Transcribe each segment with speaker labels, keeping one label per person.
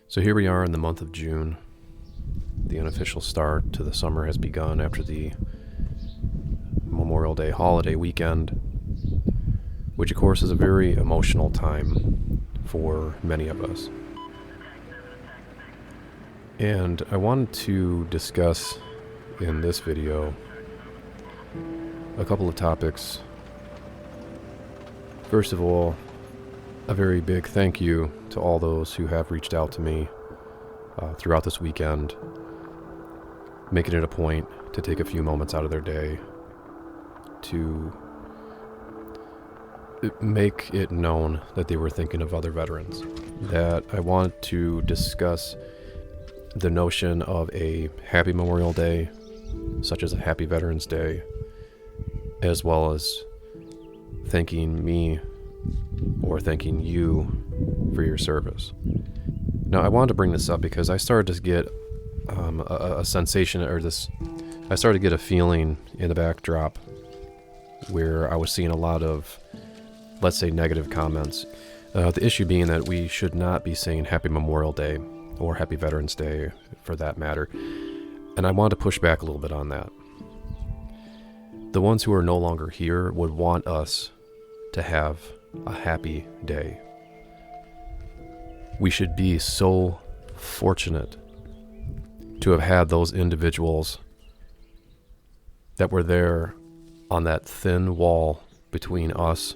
Speaker 1: So here we are in the month of June. The unofficial start to the summer has begun after the Memorial Day holiday weekend, which of course is a very emotional time for many of us. And I wanted to discuss in this video a couple of topics. First of all, a very big thank you to all those who have reached out to me throughout this weekend, making it a point to take a few moments out of their day to make it known that they were thinking of other veterans. That I want to discuss the notion of a happy Memorial Day, such as a happy Veterans Day, as well as thanking me or thanking you for your service. Now, I wanted to bring this up because I started to get a sensation, I started to get a feeling in the backdrop where I was seeing a lot of, let's say, negative comments. The issue being that we should not be saying Happy Memorial Day or Happy Veterans Day for that matter. And I wanted to push back a little bit on that. The ones who are no longer here would want us to have a happy day. We should be so fortunate to have had those individuals that were there on that thin wall between us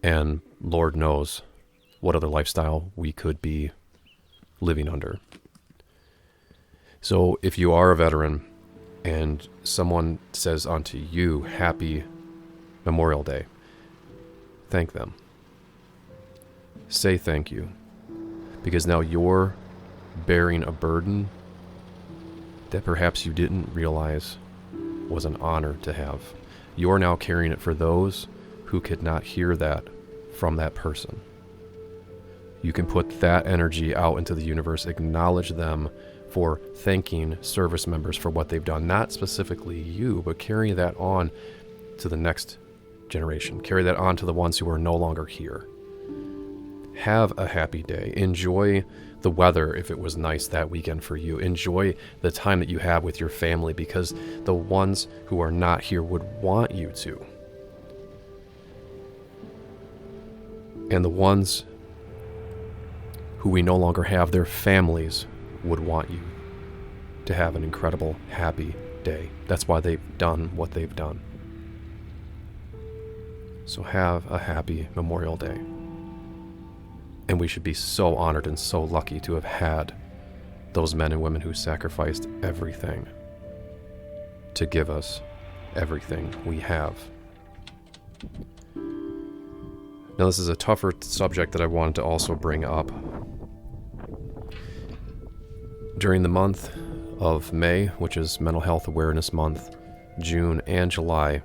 Speaker 1: and Lord knows what other lifestyle we could be living under. So if you are a veteran and someone says unto you, Happy Memorial Day, thank them. Say thank you. Because now you're bearing a burden that perhaps you didn't realize was an honor to have. You're now carrying it for those who could not hear that from that person. You can put that energy out into the universe, acknowledge them for thanking service members for what they've done. Not specifically you, but carry that on to the next generation. Carry that on to the ones who are no longer here. Have a happy day. Enjoy the weather if it was nice that weekend for you. Enjoy the time that you have with your family because the ones who are not here would want you to. And the ones who we no longer have, their families would want you to have an incredible, happy day. That's why they've done what they've done. So have a happy Memorial Day. And we should be so honored and so lucky to have had those men and women who sacrificed everything to give us everything we have. Now, this is a tougher subject that I wanted to also bring up. During the month of May, which is Mental Health Awareness Month, June and July,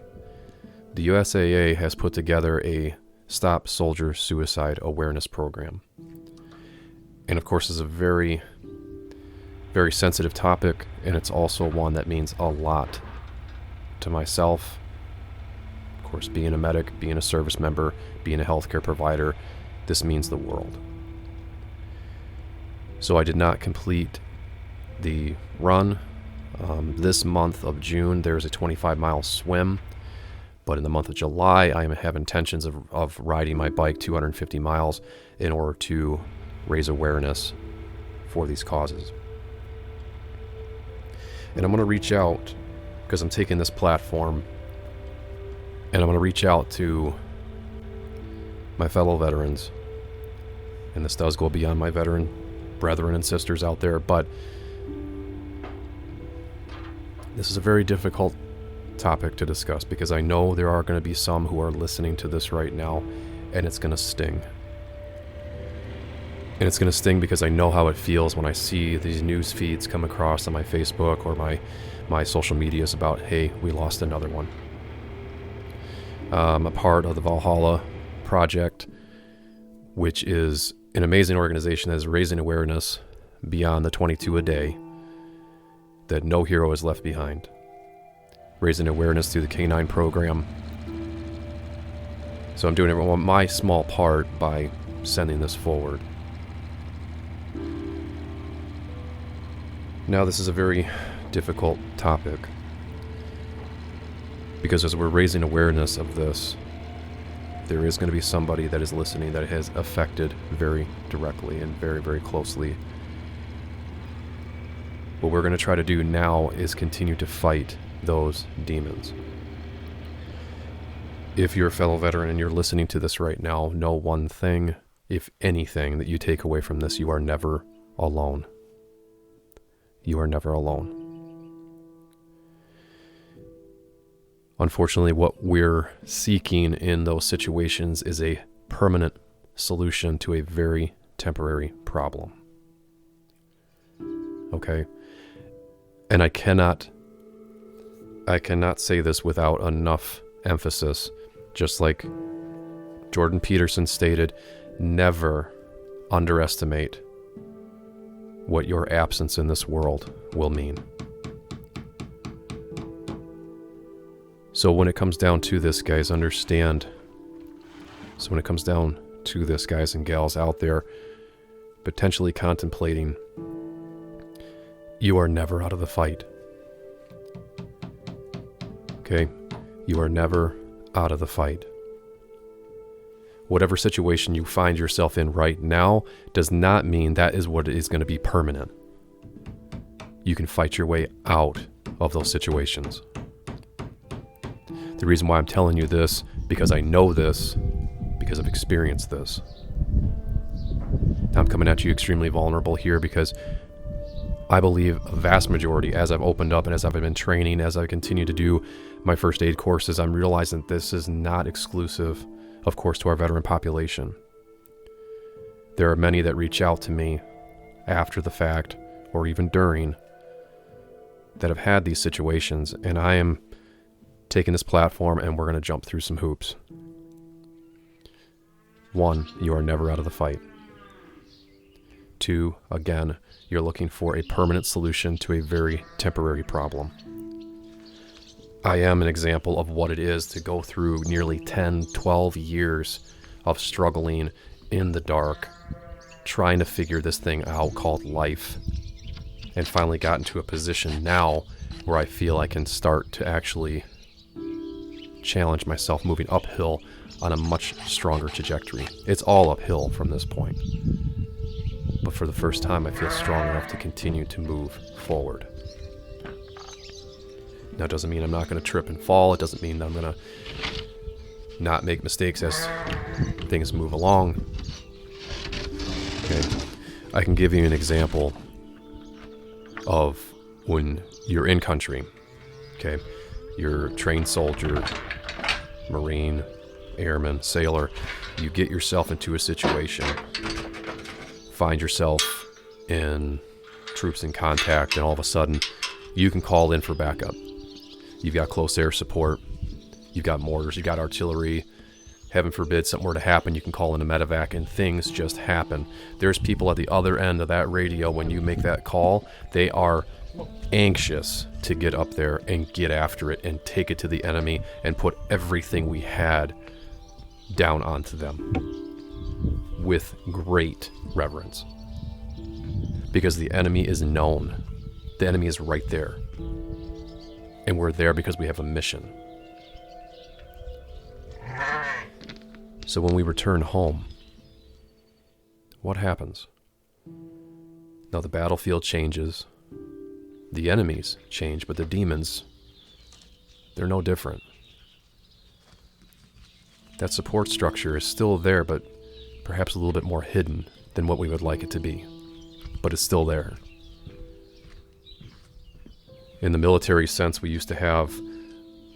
Speaker 1: the USAA has put together a Stop Soldier Suicide Awareness Program. And of course, it's a very, very sensitive topic, and it's also one that means a lot to myself. Of course, being a medic, being a service member, being a healthcare provider, this means the world. So I did not complete the run. This month of June, there's a 25-mile swim. But in the month of July, I have intentions of riding my bike 250 miles in order to raise awareness for these causes. And I'm going to reach out, because I'm taking this platform, and I'm going to reach out to my fellow veterans. And this does go beyond my veteran brethren and sisters out there, but this is a very difficult topic to discuss because I know there are going to be some who are listening to this right now and it's going to sting. And it's going to sting because I know how it feels when I see these news feeds come across on my Facebook or my social medias about, hey, we lost another one. I'm a part of the Valhalla Project, which is an amazing organization that is raising awareness beyond the 22 a day that no hero is left behind. Raising awareness through the K9 program. So I'm doing my small part by sending this forward. Now, this is a very difficult topic because as we're raising awareness of this, there is going to be somebody that is listening that has affected very directly and very, very closely. What we're going to try to do now is continue to fight those demons. If you're a fellow veteran and you're listening to this right now, know one thing, if anything, that you take away from this: you are never alone. You are never alone. Unfortunately, what we're seeking in those situations is a permanent solution to a very temporary problem. Okay? And I cannot say this without enough emphasis. Just like Jordan Peterson stated, never underestimate what your absence in this world will mean. So when it comes down to this, guys, understand. So when it comes down to this, guys and gals out there potentially contemplating, you are never out of the fight. Okay? You are never out of the fight. Whatever situation you find yourself in right now does not mean that is what is going to be permanent. You can fight your way out of those situations. The reason why I'm telling you this, because I know this, because I've experienced this. I'm coming at you extremely vulnerable here because I believe a vast majority, as I've opened up and as I've been training, as I continue to do my first aid courses, I'm realizing that this is not exclusive, of course, to our veteran population. There are many that reach out to me after the fact, or even during, that have had these situations, and I am taking this platform and we're going to jump through some hoops. 1, you are never out of the fight. 2, again, you're looking for a permanent solution to a very temporary problem. I am an example of what it is to go through nearly 10, 12 years of struggling in the dark, trying to figure this thing out called life, and finally got into a position now where I feel I can start to actually challenge myself moving uphill on a much stronger trajectory. It's all uphill from this point. But for the first time, I feel strong enough to continue to move forward. Now, it doesn't mean I'm not going to trip and fall. It doesn't mean I'm going to not make mistakes as things move along. Okay. I can give you an example of when you're in country. Okay. You're a trained soldier, Marine, airman, sailor. You get yourself into a situation, find yourself in troops in contact, and all of a sudden you can call in for backup. You've got close air support, you've got mortars, you've got artillery. Heaven forbid something were to happen, you can call in a medevac, and things just happen. There's people at the other end of that radio when you make that call. They are anxious to get up there and get after it and take it to the enemy and put everything we had down onto them with great reverence. Because the enemy is known. The enemy is right there. And we're there because we have a mission. So when we return home, what happens? Now the battlefield changes. The enemies change, but the demons, they're no different. That support structure is still there, but perhaps a little bit more hidden than what we would like it to be. But it's still there. In the military sense, we used to have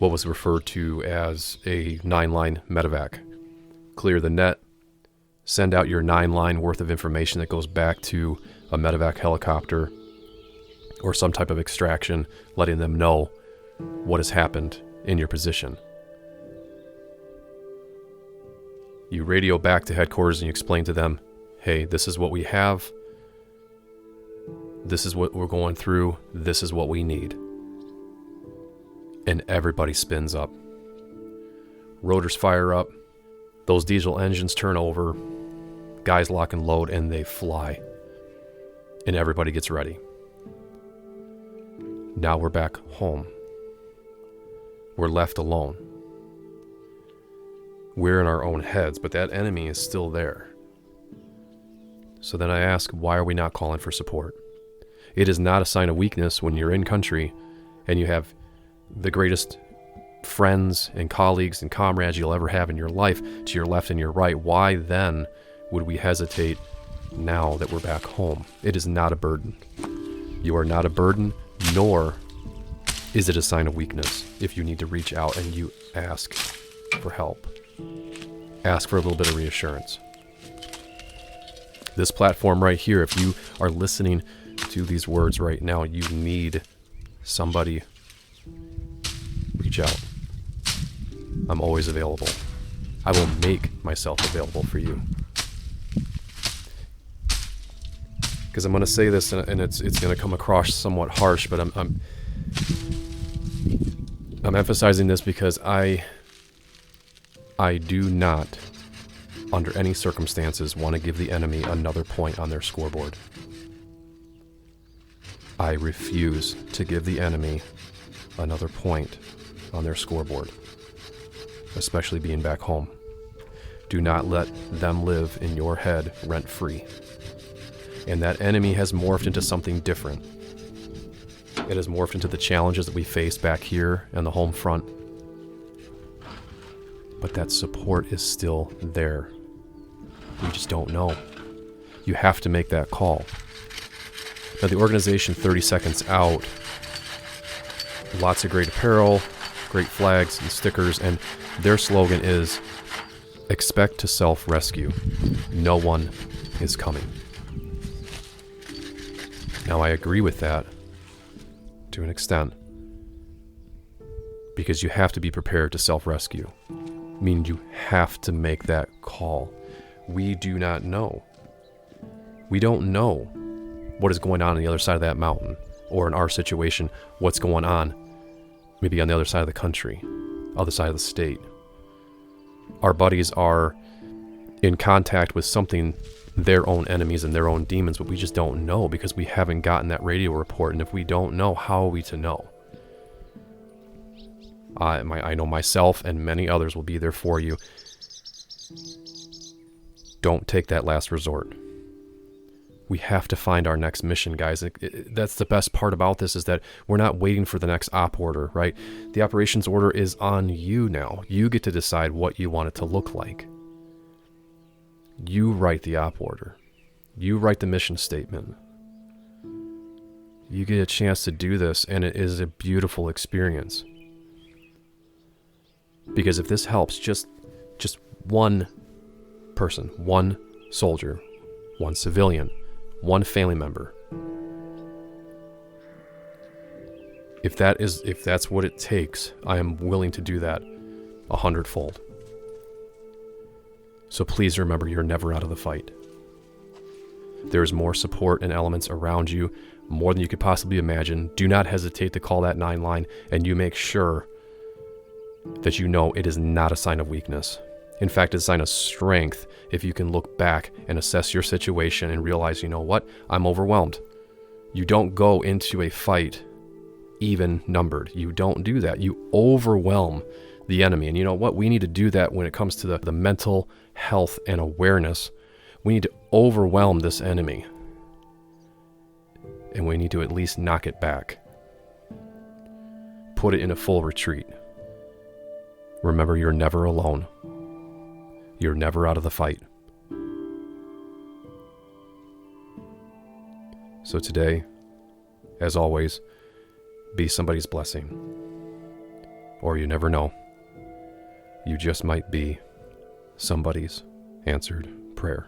Speaker 1: what was referred to as a 9-line medevac. Clear the net, send out your 9-line worth of information that goes back to a medevac helicopter or some type of extraction, letting them know what has happened in your position. You radio back to headquarters and you explain to them, hey, this is what we have, this is what we're going through, this is what we need. And everybody spins up. Rotors fire up, those diesel engines turn over, guys lock and load, and they fly. And everybody gets ready. Now we're back home. We're left alone. We're in our own heads, but that enemy is still there. So then I ask, why are we not calling for support? It is not a sign of weakness when you're in country and you have the greatest friends and colleagues and comrades you'll ever have in your life to your left and your right. Why then would we hesitate now that we're back home? It is not a burden. You are not a burden, nor is it a sign of weakness if you need to reach out and you ask for help. Ask for a little bit of reassurance. This platform right here, if you are listening to these words right now, you need somebody. Reach out. I'm always available. I will make myself available for you. Because I'm going to say this, and it's going to come across somewhat harsh, but I'm emphasizing this because I do not, under any circumstances, want to give the enemy another point on their scoreboard. I refuse to give the enemy another point on their scoreboard, especially being back home. Do not let them live in your head rent-free. And that enemy has morphed into something different. It has morphed into the challenges that we face back here on the home front. But that support is still there. We just don't know. You have to make that call. Now, the organization 30 Seconds Out, lots of great apparel, great flags and stickers, and their slogan is, expect to self-rescue. No one is coming. Now, I agree with that to an extent, because you have to be prepared to self-rescue. Meaning you have to make that call. We do not know. We don't know what is going on the other side of that mountain, or in our situation, what's going on maybe on the other side of the country, other side of the state. Our buddies are in contact with something, their own enemies and their own demons, but we just don't know because we haven't gotten that radio report. And if we don't know, how are we to know? I know myself and many others will be there for you. Don't take that last resort. We have to find our next mission, guys. That's the best part about this, is that we're not waiting for the next op order, right? The operations order is on you now. You get to decide what you want it to look like. You write the op order. You write the mission statement. You get a chance to do this, and it is a beautiful experience. Because if this helps just one person, one soldier, one civilian, one family member, if that's what it takes, I am willing to do that 100-fold. So please remember, you're never out of the fight. There's more support and elements around you, more than you could possibly imagine. Do not hesitate to call that 9 line, and you make sure that you know it is not a sign of weakness. In fact, it's a sign of strength if you can look back and assess your situation and realize, you know what, I'm overwhelmed. You don't go into a fight even numbered. You don't do that. You overwhelm the enemy. And you know what? We need to do that when it comes to the mental health and awareness. We need to overwhelm this enemy. And we need to at least knock it back. Put it in a full retreat. Remember, you're never alone. You're never out of the fight. So today, as always, be somebody's blessing. Or you never know. You just might be somebody's answered prayer.